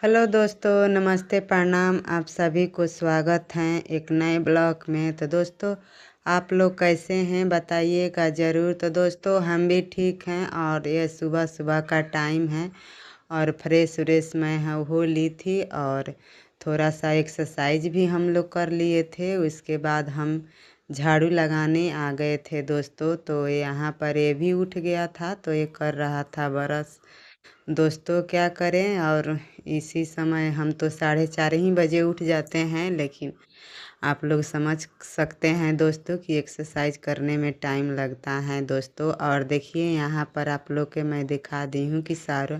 Hello दोस्तों, नमस्ते, प्रणाम। आप सभी को स्वागत है एक नए ब्लॉग में। तो दोस्तों, आप लोग कैसे हैं बताइएगा ज़रूर। तो दोस्तों, हम भी ठीक हैं और ये सुबह सुबह का टाइम है और फ्रेश व्रेश मैं हो ली थी और थोड़ा सा एक्सरसाइज भी हम लोग कर लिए थे। उसके बाद हम झाड़ू लगाने आ गए थे दोस्तों। तो यहाँ पर ये भी उठ गया था तो ये कर रहा था ब्रश। दोस्तों क्या करें, और इसी समय हम तो 4:30 ही बजे उठ जाते हैं, लेकिन आप लोग समझ सकते हैं दोस्तों कि एक्सरसाइज करने में टाइम लगता है दोस्तों। और देखिए यहाँ पर आप लोग के मैं दिखा दी हूँ कि सारा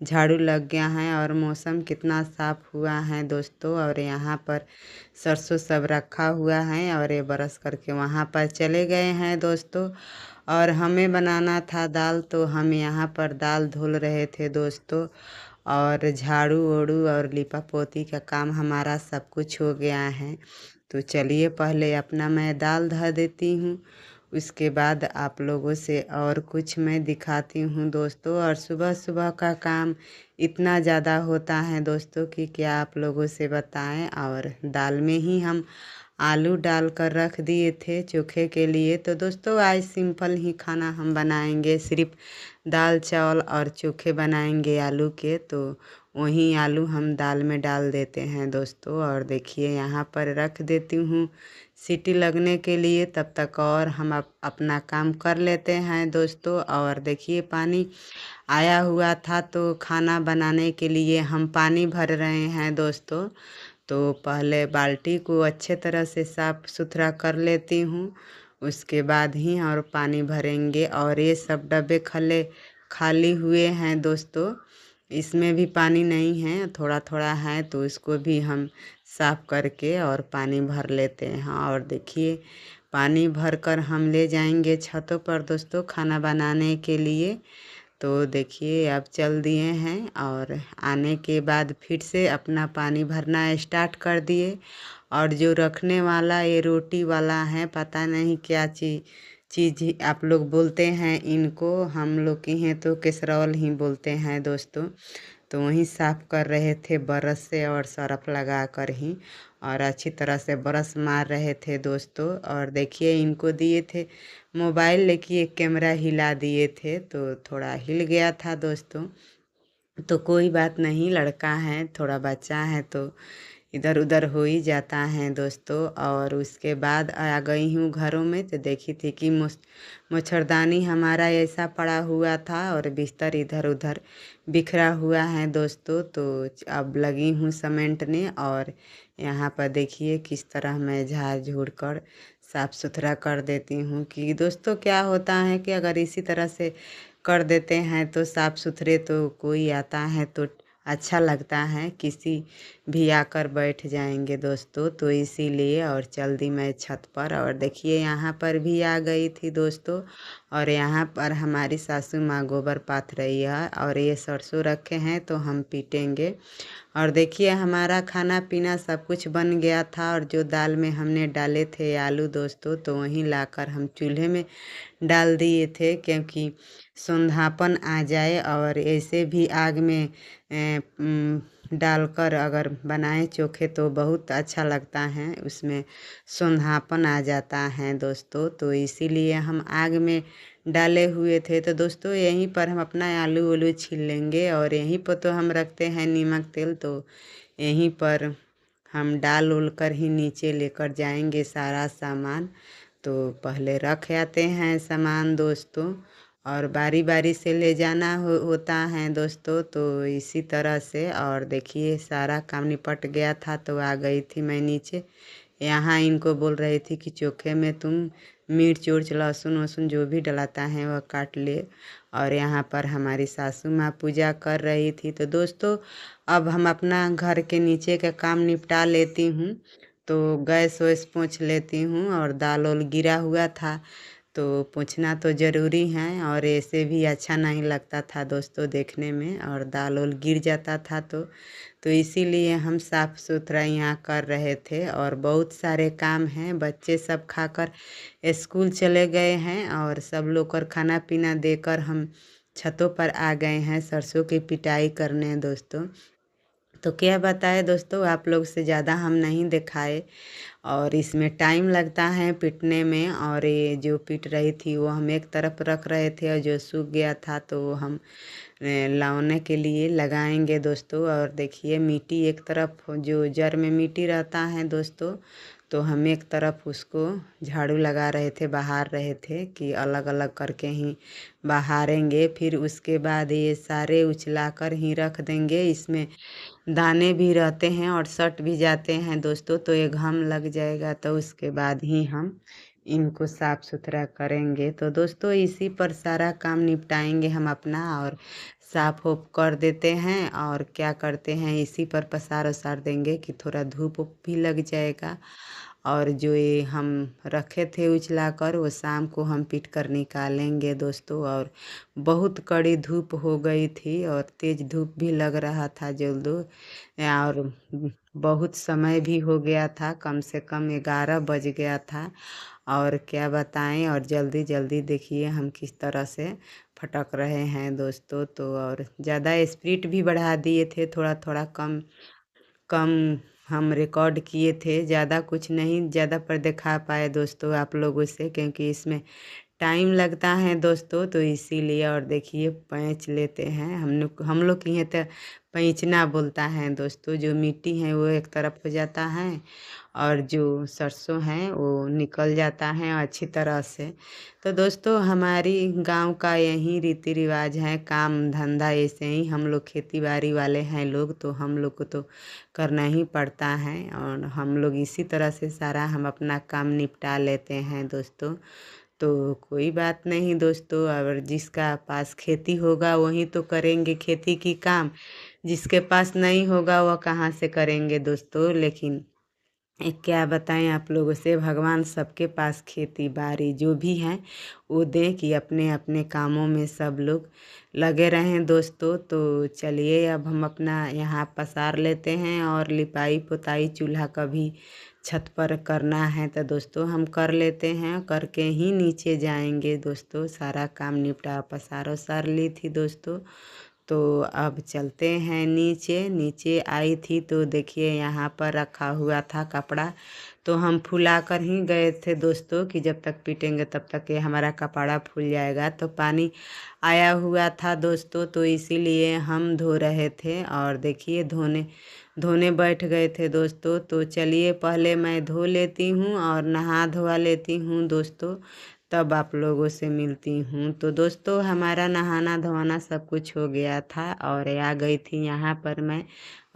झाड़ू लग गया है और मौसम कितना साफ़ हुआ है दोस्तों। और यहाँ पर सरसों सब रखा हुआ है और ये बरस करके वहाँ पर चले गए हैं दोस्तों। और हमें बनाना था दाल, तो हम यहाँ पर दाल धुल रहे थे दोस्तों। और झाड़ू ओड़ू और लिपा पोती का काम हमारा सब कुछ हो गया है। तो चलिए पहले अपना मैं दाल धर देती हूँ, उसके बाद आप लोगों से और कुछ मैं दिखाती हूँ दोस्तों। और सुबह सुबह का काम इतना ज़्यादा होता है दोस्तों कि क्या आप लोगों से बताएं। और दाल में ही हम आलू डाल कर रख दिए थे चोखे के लिए। तो दोस्तों, आज सिंपल ही खाना हम बनाएंगे, सिर्फ दाल चावल और चोखे बनाएंगे आलू के। तो वही आलू हम दाल में डाल देते हैं दोस्तों। और देखिए यहाँ पर रख देती हूँ सीटी लगने के लिए, तब तक और हम अपना काम कर लेते हैं दोस्तों। और देखिए पानी आया हुआ था तो खाना बनाने के लिए हम पानी भर रहे हैं दोस्तों। तो पहले बाल्टी को अच्छे तरह से साफ़ सुथरा कर लेती हूँ, उसके बाद ही और पानी भरेंगे। और ये सब डब्बे खाली हुए हैं दोस्तों, इसमें भी पानी नहीं है, थोड़ा थोड़ा है, तो इसको भी हम साफ़ करके और पानी भर लेते हैं। और देखिए पानी भर कर हम ले जाएंगे छतों पर दोस्तों खाना बनाने के लिए। तो देखिए अब चल दिए हैं और आने के बाद फिर से अपना पानी भरना स्टार्ट कर दिए। और जो रखने वाला ये रोटी वाला है, पता नहीं क्या चीज़ आप लोग बोलते हैं इनको, हम लोग के हैं तो केसरौल ही बोलते हैं दोस्तों। तो वहीं साफ़ कर रहे थे ब्रश से और सरफ लगा कर ही, और अच्छी तरह से ब्रश मार रहे थे दोस्तों। और देखिए इनको दिए थे मोबाइल, लेकिन एक कैमरा हिला दिए थे तो थोड़ा हिल गया था दोस्तों। तो कोई बात नहीं, लड़का है थोड़ा बच्चा है तो इधर उधर हो ही जाता है दोस्तों। और उसके बाद आ गई हूँ घरों में तो देखी थी कि मच्छरदानी हमारा ऐसा पड़ा हुआ था और बिस्तर इधर उधर बिखरा हुआ है दोस्तों। तो अब लगी हूँ समेटने। और यहाँ पर देखिए किस तरह मैं झाड़ झूड़ कर साफ़ सुथरा कर देती हूँ। कि दोस्तों क्या होता है कि अगर इसी तरह से कर देते हैं तो साफ़ सुथरे, तो कोई आता है तो अच्छा लगता है, किसी भी आकर बैठ जाएंगे दोस्तों। तो इसीलिए और चल दी मैं छत पर। और देखिए यहाँ पर भी आ गई थी दोस्तों। और यहाँ पर हमारी सासू माँ गोबर पाथ रही है और ये सरसों रखे हैं तो हम पीटेंगे। और देखिए हमारा खाना पीना सब कुछ बन गया था। और जो दाल में हमने डाले थे आलू दोस्तों, तो वहीं लाकर हम चूल्हे में डाल दिए थे, क्योंकि सोंधापन आ जाए। और ऐसे भी आग में डालकर अगर बनाए चोखे तो बहुत अच्छा लगता है, उसमें सोंधापन आ जाता है दोस्तों। तो इसीलिए हम आग में डाले हुए थे। तो दोस्तों यहीं पर हम अपना आलू उलू छील लेंगे और यहीं पर तो हम रखते हैं नमक तेल, तो यहीं पर हम डाल उल कर ही नीचे लेकर जाएंगे सारा सामान। तो पहले रख आते हैं सामान दोस्तों, और बारी बारी से ले जाना होता है दोस्तों। तो इसी तरह से और देखिए सारा काम निपट गया था तो आ गई थी मैं नीचे। यहाँ इनको बोल रही थी कि चोखे में तुम मिर्च उर्च लहसुन वसुन जो भी डलाता है वह काट ले। और यहाँ पर हमारी सासू माँ पूजा कर रही थी। तो दोस्तों अब हम अपना घर के नीचे का काम निपटा लेती हूँ। तो गैस वैस पोंछ लेती हूँ और दाल वाल गिरा हुआ था तो पोंछना तो ज़रूरी है। और ऐसे भी अच्छा नहीं लगता था दोस्तों देखने में, और दाल वाल गिर जाता था तो इसीलिए हम साफ़ सुथरा यहाँ कर रहे थे। और बहुत सारे काम हैं, बच्चे सब खाकर स्कूल चले गए हैं और सब लोग कर खाना पीना देकर हम छतों पर आ गए हैं सरसों की पिटाई करने दोस्तों। तो क्या बताएं दोस्तों, आप लोग से ज़्यादा हम नहीं दिखाए। और इसमें टाइम लगता है पीटने में। और ये जो पीट रही थी वो हम एक तरफ रख रहे थे, और जो सूख गया था तो वो हम लाने के लिए लगाएंगे दोस्तों। और देखिए मिट्टी एक तरफ, जो जड़ में मिट्टी रहता है दोस्तों, तो हम एक तरफ उसको झाड़ू लगा रहे थे, बहार रहे थे कि अलग अलग करके ही बहारेंगे। फिर उसके बाद ये सारे उछला कर ही रख देंगे। इसमें दाने भी रहते हैं और सट भी जाते हैं दोस्तों, तो ये घम लग जाएगा, तो उसके बाद ही हम इनको साफ सुथरा करेंगे। तो दोस्तों इसी पर सारा काम निपटाएंगे हम अपना, और साफ उप कर देते हैं। और क्या करते हैं, इसी पर पसार वसार देंगे कि थोड़ा धूप उप भी लग जाएगा। और जो ये हम रखे थे उछला कर, वो शाम को हम पीट कर निकालेंगे दोस्तों। और बहुत कड़ी धूप हो गई थी और तेज़ धूप भी लग रहा था जल्दो। और बहुत समय भी हो गया था, कम से कम 11 बज गया था। और क्या बताएं, और जल्दी जल्दी देखिए हम किस तरह से फटक रहे हैं दोस्तों। तो और ज़्यादा स्पीड भी बढ़ा दिए थे, थोड़ा थोड़ा कम कम हम रिकॉर्ड किए थे। ज़्यादा कुछ नहीं ज़्यादा पर दिखा पाए दोस्तों आप लोगों से, क्योंकि इसमें टाइम लगता है दोस्तों, तो इसीलिए। और देखिए पैंच लेते हैं हम लोग की है तो पैंचना बोलता है दोस्तों। जो मिट्टी है वो एक तरफ हो जाता है, और जो सरसों है वो निकल जाता है अच्छी तरह से। तो दोस्तों हमारी गांव का यही रीति रिवाज है, काम धंधा ऐसे ही। हम लोग खेती बाड़ी वाले हैं लोग, तो हम लोग को तो करना ही पड़ता है। और हम लोग इसी तरह से सारा हम अपना काम निपटा लेते हैं दोस्तों। तो कोई बात नहीं दोस्तों, और जिसका पास खेती होगा वही तो करेंगे खेती की काम। जिसके पास नहीं होगा वह कहाँ से करेंगे दोस्तों। लेकिन क्या बताएं आप लोगों से, भगवान सबके पास खेती बाड़ी जो भी है वो दें कि अपने अपने कामों में सब लोग लगे रहें दोस्तों। तो चलिए अब हम अपना यहाँ पसार लेते हैं, और लिपाई पुताई चूल्हा का भी छत पर करना है तो दोस्तों हम कर लेते हैं। करके ही नीचे जाएंगे दोस्तों। सारा काम निपटा पसार वसार ली थी दोस्तों। तो अब चलते हैं नीचे। नीचे आई थी तो देखिए यहाँ पर रखा हुआ था कपड़ा, तो हम फुला कर ही गए थे दोस्तों कि जब तक पीटेंगे तब तक ये हमारा कपड़ा फूल जाएगा। तो पानी आया हुआ था दोस्तों, तो इसीलिए हम धो रहे थे। और देखिए धोने धोने बैठ गए थे दोस्तों। तो चलिए पहले मैं धो लेती हूँ और नहा धोवा लेती हूँ दोस्तों, तब आप लोगों से मिलती हूँ। तो दोस्तों हमारा नहाना धोना सब कुछ हो गया था, और आ गई थी यहाँ पर मैं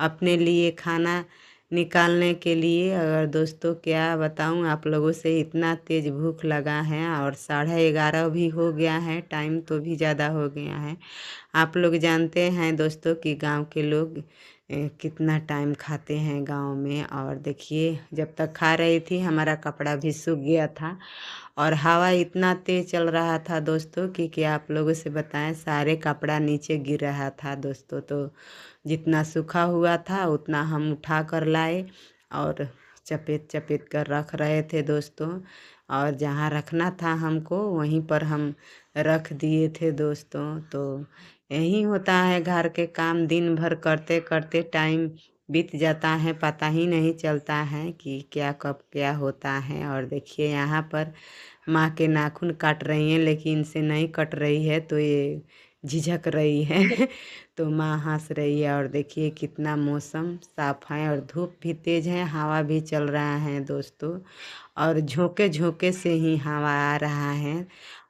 अपने लिए खाना निकालने के लिए। अगर दोस्तों क्या बताऊँ आप लोगों से, इतना तेज़ भूख लगा है, और 11:30 भी हो गया है, टाइम तो भी ज़्यादा हो गया है। आप लोग जानते हैं दोस्तों कि गांव के लोग कितना टाइम खाते हैं गांव में। और देखिए जब तक खा रही थी हमारा कपड़ा भी सूख गया था, और हवा इतना तेज चल रहा था दोस्तों कि क्या आप लोगों से बताएं, सारे कपड़ा नीचे गिर रहा था दोस्तों। तो जितना सूखा हुआ था उतना हम उठा कर लाए, और चपेट चपेट कर रख रहे थे दोस्तों। और जहाँ रखना था हमको वहीं पर हम रख दिए थे दोस्तों। तो यही होता है, घर के काम दिन भर करते करते टाइम बीत जाता है, पता ही नहीं चलता है कि क्या कब क्या होता है। और देखिए यहाँ पर माँ के नाखून काट रही हैं, लेकिन इनसे नहीं कट रही है तो ये झिझक रही है तो माँ हंस रही है। और देखिए कितना मौसम साफ है, और धूप भी तेज है, हवा भी चल रहा है दोस्तों। और झोंके झोंके से ही हवा आ रहा है।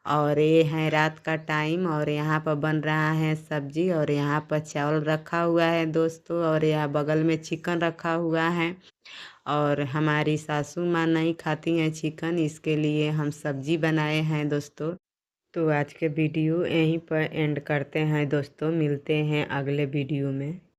और ये है रात का टाइम, और यहाँ पर बन रहा है सब्जी, और यहाँ पर चावल रखा हुआ है दोस्तों, और यहाँ बगल में चिकन रखा हुआ है। और हमारी सासू माँ नहीं खाती हैं चिकन, इसके लिए हम सब्जी बनाए हैं दोस्तों। तो आज के वीडियो यहीं पर एंड करते हैं दोस्तों, मिलते हैं अगले वीडियो में।